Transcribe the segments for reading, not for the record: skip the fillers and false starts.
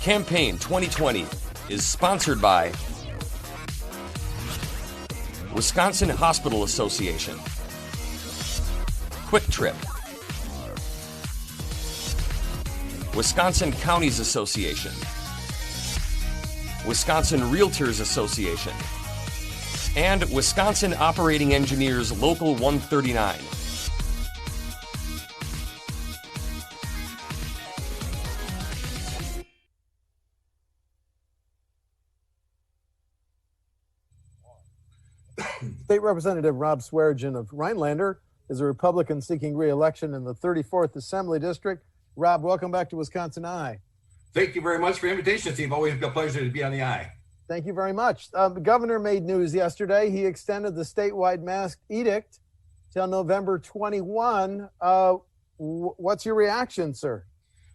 Campaign 2020 is sponsored by Wisconsin Hospital Association, Quick Trip, Wisconsin Counties Association, Wisconsin Realtors Association, and Wisconsin Operating Engineers Local 139. State Representative Rob Swearingen of Rhinelander is a Republican seeking re-election in the 34th Assembly District. Rob, welcome back to WisconsinEye. Thank you very much for the invitation, Steve. Always a pleasure to be on the eye. Thank you very much. The governor made news yesterday. He extended the statewide mask edict till November 21. What's your reaction, sir?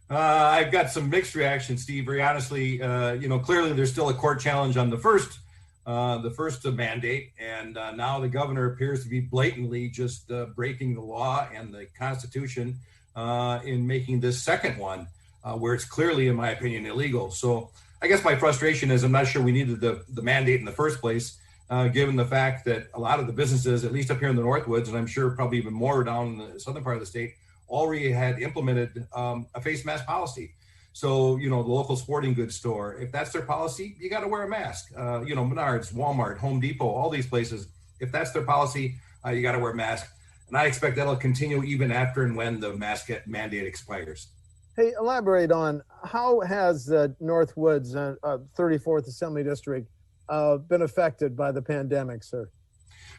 I've got some mixed reactions, Steve. Very honestly, clearly there's still a court challenge on the first mandate, and now the governor appears to be blatantly just breaking the law and the Constitution in making this second one, where it's clearly, in my opinion, illegal. So I guess my frustration is I'm not sure we needed the mandate in the first place, given the fact that a lot of the businesses, at least up here in the Northwoods, and I'm sure probably even more down in the southern part of the state, already had implemented a face mask policy. So, the local sporting goods store, if that's their policy, you got to wear a mask. Menards, Walmart, Home Depot, all these places, if that's their policy, you got to wear a mask. And I expect that'll continue even after and when the mask mandate expires. Hey, elaborate on how has Northwoods, 34th Assembly District, been affected by the pandemic, sir?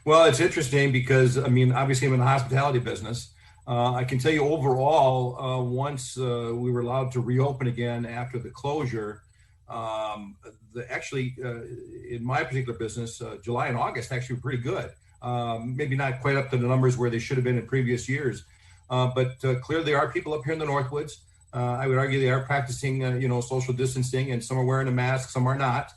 Well, it's interesting because, obviously I'm in the hospitality business. I can tell you overall, once we were allowed to reopen again after the closure, in my particular business, July and August actually were pretty good. Maybe not quite up to the numbers where they should have been in previous years, but clearly there are people up here in the Northwoods. I would argue they are practicing, social distancing, and some are wearing a mask, some are not.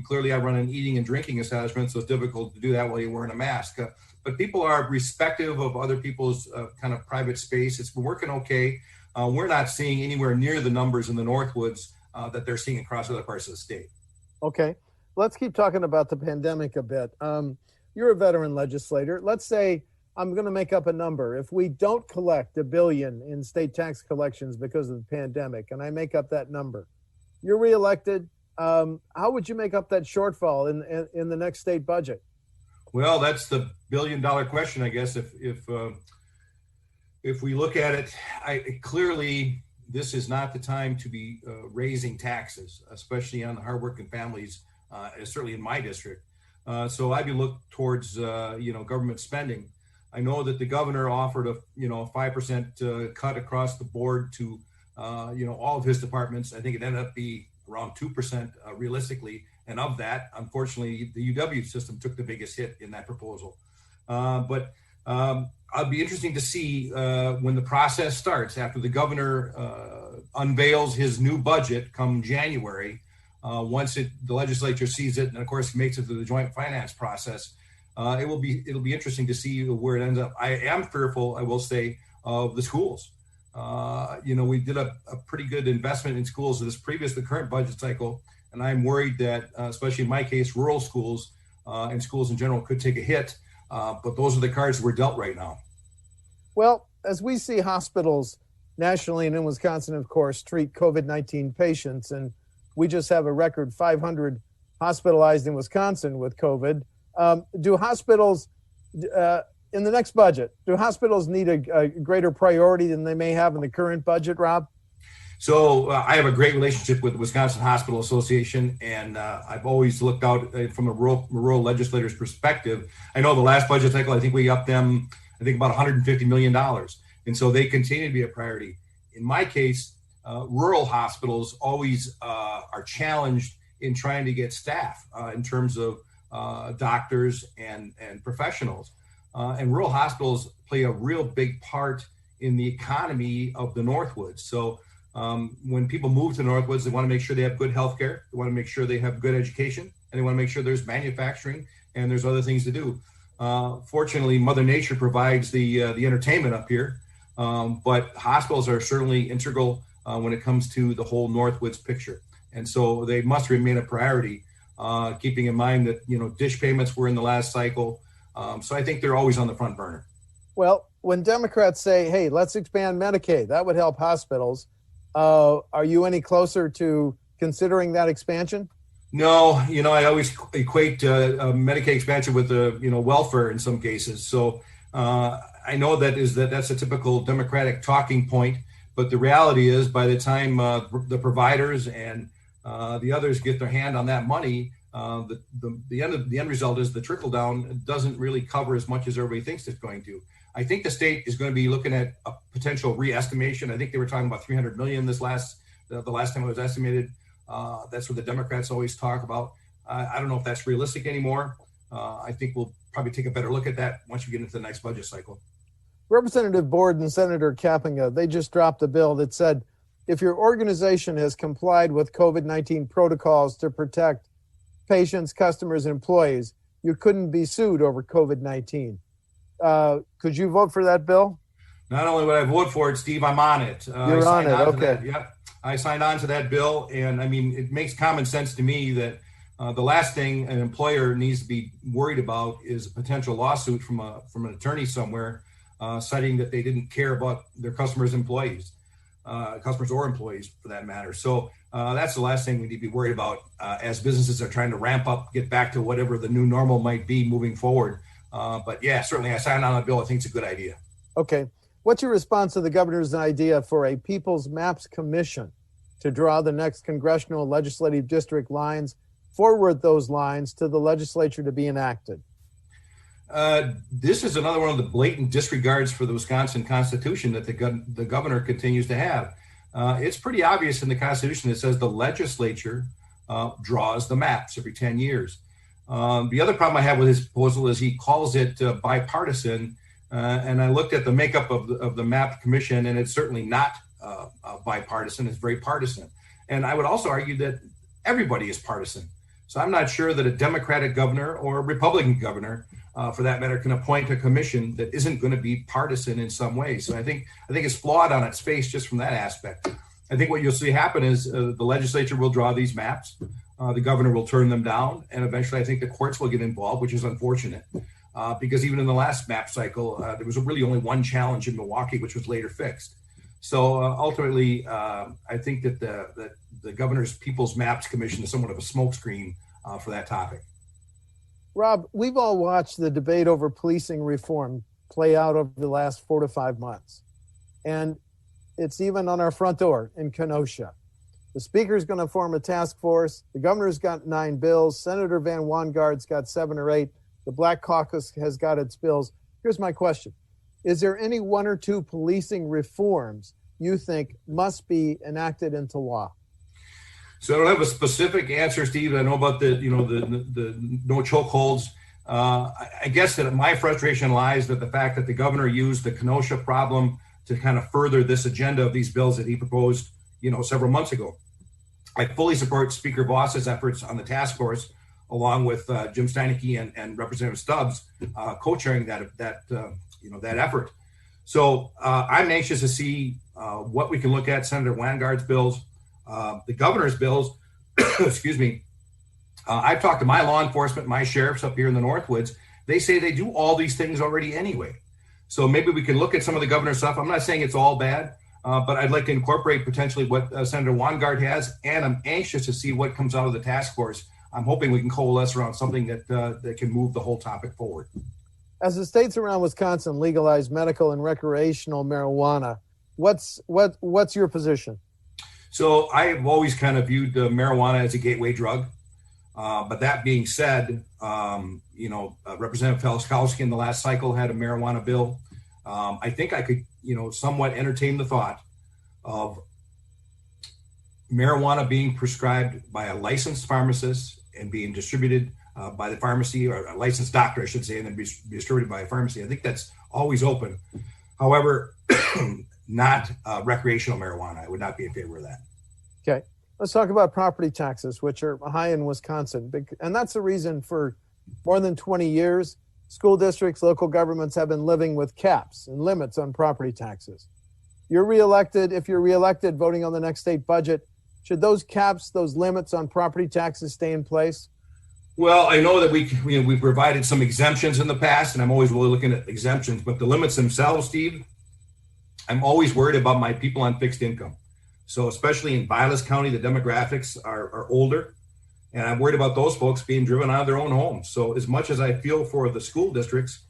Clearly I run an eating and drinking establishment, so it's difficult to do that while you're wearing a mask. But people are respective of other people's kind of private space. It's been working okay. We're not seeing anywhere near the numbers in the Northwoods that they're seeing across other parts of the state. Okay, let's keep talking about the pandemic a bit. You're a veteran legislator. Let's say, I'm going to make up a number. If we don't collect $1 billion in state tax collections because of the pandemic, and I make up that number, you're reelected. How would you make up that shortfall in the next state budget? Well, that's the billion-dollar question, I guess. If we look at it, clearly this is not the time to be raising taxes, especially on the hardworking families, certainly in my district. So I'd be looking towards government spending. I know that the governor offered a 5% cut across the board to all of his departments. I think it ended up being around 2% realistically. And of that, unfortunately, the UW system took the biggest hit in that proposal. But I'll be interesting to see when the process starts after the governor unveils his new budget come January. Once the legislature sees it, and of course makes it to the joint finance process, it'll be interesting to see where it ends up. I am fearful, I will say, of the schools. We did a pretty good investment in schools in the current budget cycle. And I'm worried that, especially in my case, rural schools and schools in general could take a hit. But those are the cards we're dealt right now. Well, as we see hospitals nationally and in Wisconsin, of course, treat COVID-19 patients, and we just have a record 500 hospitalized in Wisconsin with COVID. Do hospitals, in the next budget, do hospitals need a greater priority than they may have in the current budget, Rob? So I have a great relationship with the Wisconsin Hospital Association, and I've always looked out from a rural legislator's perspective. I know the last budget cycle, I think we upped them, about $150 million. And so they continue to be a priority. In my case, rural hospitals always are challenged in trying to get staff in terms of doctors and professionals. And rural hospitals play a real big part in the economy of the Northwoods. So when people move to the Northwoods, they want to make sure they have good health care. They want to make sure they have good education, and they want to make sure there's manufacturing and there's other things to do. Fortunately, Mother Nature provides the entertainment up here, but hospitals are certainly integral when it comes to the whole Northwoods picture. And so they must remain a priority, keeping in mind that, dish payments were in the last cycle. So I think they're always on the front burner. Well, when Democrats say, hey, let's expand Medicaid, that would help hospitals. Are you any closer to considering that expansion? No, I always equate Medicaid expansion with welfare in some cases. So I know that's a typical Democratic talking point, but the reality is by the time the providers and the others get their hand on that money, the end result is the trickle down doesn't really cover as much as everybody thinks it's going to. I think the state is going to be looking at a potential re-estimation. I think they were talking about $300 million the last time it was estimated. That's what the Democrats always talk about. I don't know if that's realistic anymore. I think we'll probably take a better look at that once we get into the next budget cycle. Representative Board and Senator Kappinga, they just dropped a bill that said if your organization has complied with COVID-19 protocols to protect patients, customers, and employees, you couldn't be sued over COVID-19. Could you vote for that bill? Not only would I vote for it, Steve, I'm on it. You're on it, okay. Yep. I signed on to that bill, and I mean, it makes common sense to me that the last thing an employer needs to be worried about is a potential lawsuit from an attorney somewhere, citing that they didn't care about their customers or employees for that matter. So that's the last thing we need to be worried about as businesses are trying to ramp up, get back to whatever the new normal might be moving forward. But yeah, certainly I signed on the bill. I think it's a good idea. Okay. What's your response to the governor's idea for a People's Maps Commission to draw the next congressional legislative district lines, forward those lines to the legislature to be enacted? This is another one of the blatant disregards for the Wisconsin Constitution that the governor continues to have. It's pretty obvious in the Constitution that says the legislature draws the maps every 10 years. The other problem I have with his proposal is he calls it bipartisan. And I looked at the makeup of the MAP Commission, and it's certainly not bipartisan. It's very partisan. And I would also argue that everybody is partisan. So I'm not sure that a Democratic governor or a Republican governor, for that matter, can appoint a commission that isn't going to be partisan in some way. So I think it's flawed on its face just from that aspect. I think what you'll see happen is the legislature will draw these maps. The governor will turn them down. And eventually I think the courts will get involved, which is unfortunate. Because even in the last map cycle, there was really only one challenge in Milwaukee, which was later fixed. So ultimately, I think that the governor's People's Maps Commission is somewhat of a smokescreen for that topic. Rob, we've all watched the debate over policing reform play out over the last 4 to 5 months. And it's even on our front door in Kenosha. The speaker's going to form a task force. The governor's got 9 bills. Senator Van Wongaard's got 7 or 8. The Black Caucus has got its bills. Here's my question. Is there any 1 or 2 policing reforms you think must be enacted into law? So I don't have a specific answer, Steve. I know about the no chokeholds. I guess that my frustration lies that the fact that the governor used the Kenosha problem to kind of further this agenda of these bills that he proposed, several months ago. I fully support Speaker Voss's efforts on the task force, along with Jim Steineke and Representative Stubbs, co-chairing that effort. So I'm anxious to see what we can look at. Senator Wangaard's bills, the governor's bills. Excuse me. I've talked to my law enforcement, my sheriffs up here in the Northwoods. They say they do all these things already anyway. So maybe we can look at some of the governor's stuff. I'm not saying it's all bad, but I'd like to incorporate potentially what Senator Wangaard has, and I'm anxious to see what comes out of the task force. I'm hoping we can coalesce around something that can move the whole topic forward. As the states around Wisconsin legalize medical and recreational marijuana, what's your position? So I've always kind of viewed marijuana as a gateway drug. But that being said, Representative Felskowski in the last cycle had a marijuana bill. I think I could, somewhat entertain the thought of marijuana being prescribed by a licensed pharmacist and being distributed by the pharmacy, or a licensed doctor, I should say, and then be distributed by a pharmacy. I think that's always open. However, not recreational marijuana. I would not be in favor of that. Okay. Let's talk about property taxes, which are high in Wisconsin. And that's the reason for more than 20 years, school districts, local governments have been living with caps and limits on property taxes. If you're reelected, voting on the next state budget, Should those caps, those limits on property taxes stay in place? Well, I know that we provided some exemptions in the past, and I'm always really looking at exemptions, but the limits themselves, Steve, I'm always worried about my people on fixed income. So especially in Vilas County, the demographics are older, and I'm worried about those folks being driven out of their own homes. So as much as I feel for the school districts,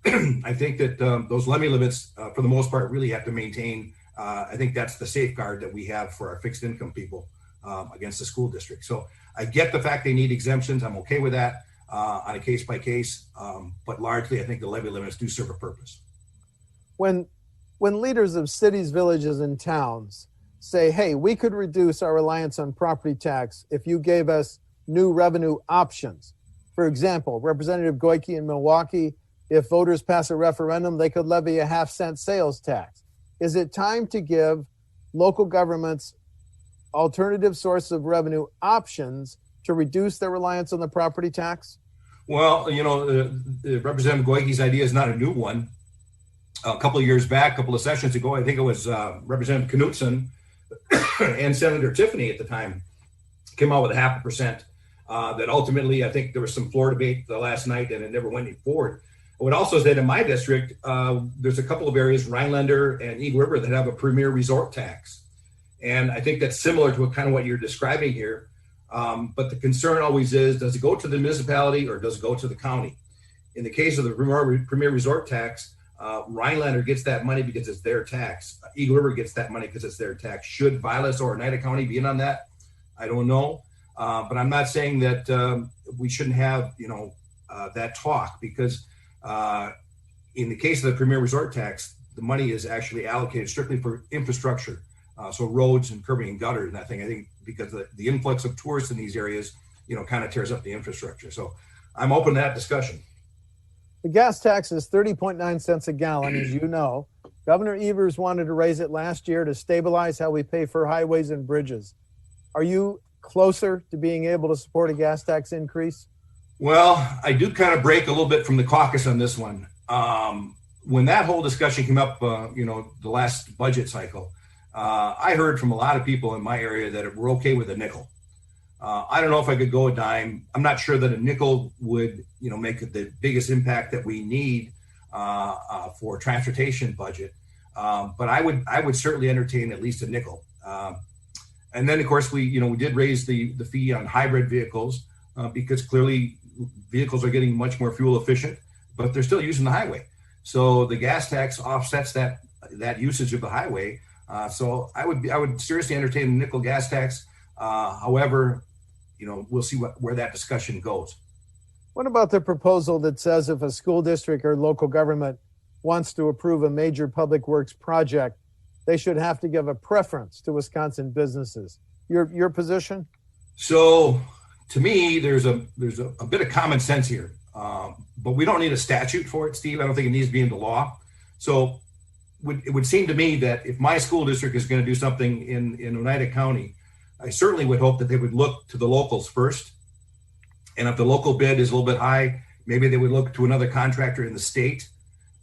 I think that those levy limits, for the most part, really have to maintain. I think that's the safeguard that we have for our fixed income people against the school district. So I get the fact they need exemptions. I'm okay with that on a case by case, but largely I think the levy limits do serve a purpose. When leaders of cities, villages, and towns say, hey, we could reduce our reliance on property tax if you gave us new revenue options. For example, Representative Goyke in Milwaukee, if voters pass a referendum, they could levy a half-cent sales tax. Is it time to give local governments alternative sources of revenue options to reduce their reliance on the property tax? Well, Representative Goyke's idea is not a new one. A couple of years back, a couple of sessions ago, I think it was Representative Knutson and Senator Tiffany at the time came out with a 0.5%. That ultimately, I think there was some floor debate the last night and it never went any forward. I would also say that in my district, there's a couple of areas, Rhinelander and Eagle River, that have a premier resort tax. And I think that's similar to kind of what you're describing here. But the concern always is, does it go to the municipality or does it go to the county? In the case of the premier resort tax, Rhinelander gets that money because it's their tax. Eagle River gets that money because it's their tax. Should Vilas or Oneida County be in on that? I don't know. But I'm not saying that we shouldn't have, that talk, because in the case of the premier resort tax, the money is actually allocated strictly for infrastructure. So roads and curbing and gutters and that thing. I think because the influx of tourists in these areas, kind of tears up the infrastructure. So I'm open to that discussion. The gas tax is 30.9 cents a gallon, as you know. Governor Evers wanted to raise it last year to stabilize how we pay for highways and bridges. Are you closer to being able to support a gas tax increase? Well, I do kind of break a little bit from the caucus on this one. When that whole discussion came up, the last budget cycle, I heard from a lot of people in my area that we're okay with a nickel. I don't know if I could go a dime. I'm not sure that a nickel would, make the biggest impact that we need for transportation budget. But I would certainly entertain at least a nickel. And then, of course, we did raise the fee on hybrid vehicles because clearly vehicles are getting much more fuel efficient, but they're still using the highway. So the gas tax offsets that usage of the highway. So I would seriously entertain a nickel gas tax. However, we'll see where that discussion goes. What about the proposal that says if a school district or local government wants to approve a major public works project, they should have to give a preference to Wisconsin businesses? Your position? So to me, there's a bit of common sense here, but we don't need a statute for it, Steve. I don't think it needs to be into law. So it would seem to me that if my school district is going to do something in Oneida County, I certainly would hope that they would look to the locals first. And if the local bid is a little bit high, maybe they would look to another contractor in the state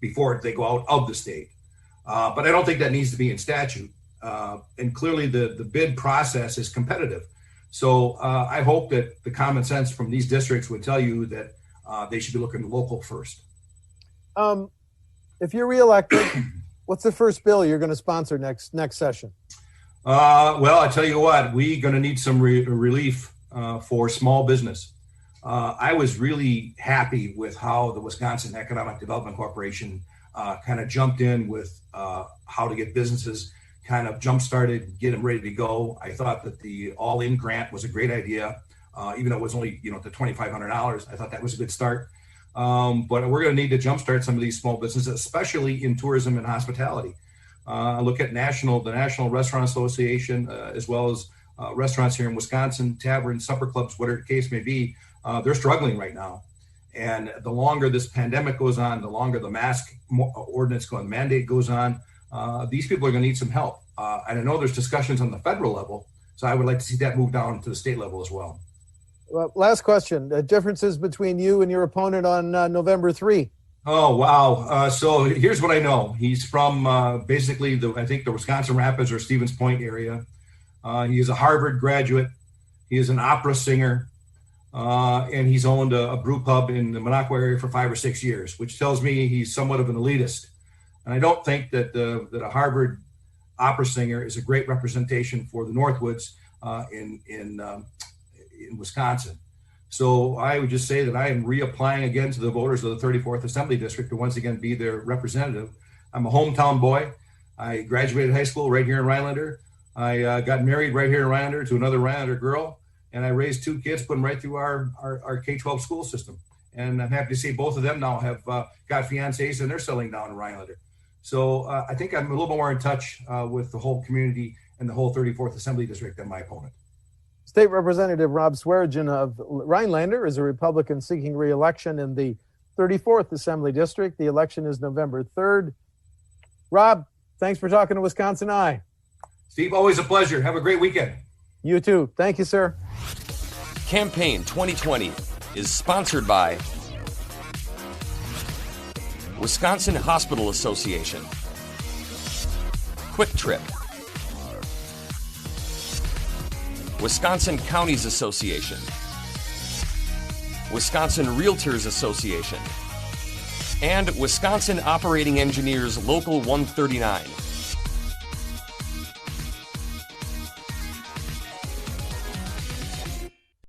before they go out of the state. But I don't think that needs to be in statute. And clearly the bid process is competitive. So I hope that the common sense from these districts would tell you that they should be looking local first. If you're reelected, what's the first bill you're going to sponsor next session? Well, I tell you what, we're going to need some relief for small business. I was really happy with how the Wisconsin Economic Development Corporation kind of jumped in with how to get businesses kind of jump-started, get them ready to go. I thought that the all-in grant was a great idea, even though it was only, the $2,500. I thought that was a good start. But we're going to need to jumpstart some of these small businesses, especially in tourism and hospitality. Look at the National Restaurant Association, as well as restaurants here in Wisconsin, taverns, supper clubs, whatever the case may be. They're struggling right now. And the longer this pandemic goes on, the longer the mask ordinance mandate goes on, these people are going to need some help. And I know there's discussions on the federal level, so I would like to see that move down to the state level as well. Well, last question, differences between you and your opponent on November 3. Oh, wow. So here's what I know. He's from basically I think the Wisconsin Rapids or Stevens Point area. He is a Harvard graduate. He is an opera singer. And he's owned a brew pub in the Monaco area for 5 or 6 years, which tells me he's somewhat of an elitist. And I don't think that a Harvard opera singer is a great representation for the Northwoods in Wisconsin. So I would just say that I am reapplying again to the voters of the 34th Assembly District to once again be their representative. I'm a hometown boy. I graduated high school right here in Rhinelander. I got married right here in Rhinelander to another Rhinelander girl, and I raised 2 kids, put them right through our K-12 school system. And I'm happy to see both of them now have got fiancés, and they're settling down in Rhinelander. So I think I'm a little more in touch with the whole community and the whole 34th Assembly District than my opponent. State Representative Rob Swearingen of Rhinelander is a Republican seeking re-election in the 34th Assembly District. The election is November 3rd. Rob, thanks for talking to WisconsinEye. Steve, always a pleasure. Have a great weekend. You too. Thank you, sir. Campaign 2020 is sponsored by Wisconsin Hospital Association, Quick Trip, Wisconsin Counties Association, Wisconsin Realtors Association, and Wisconsin Operating Engineers Local 139.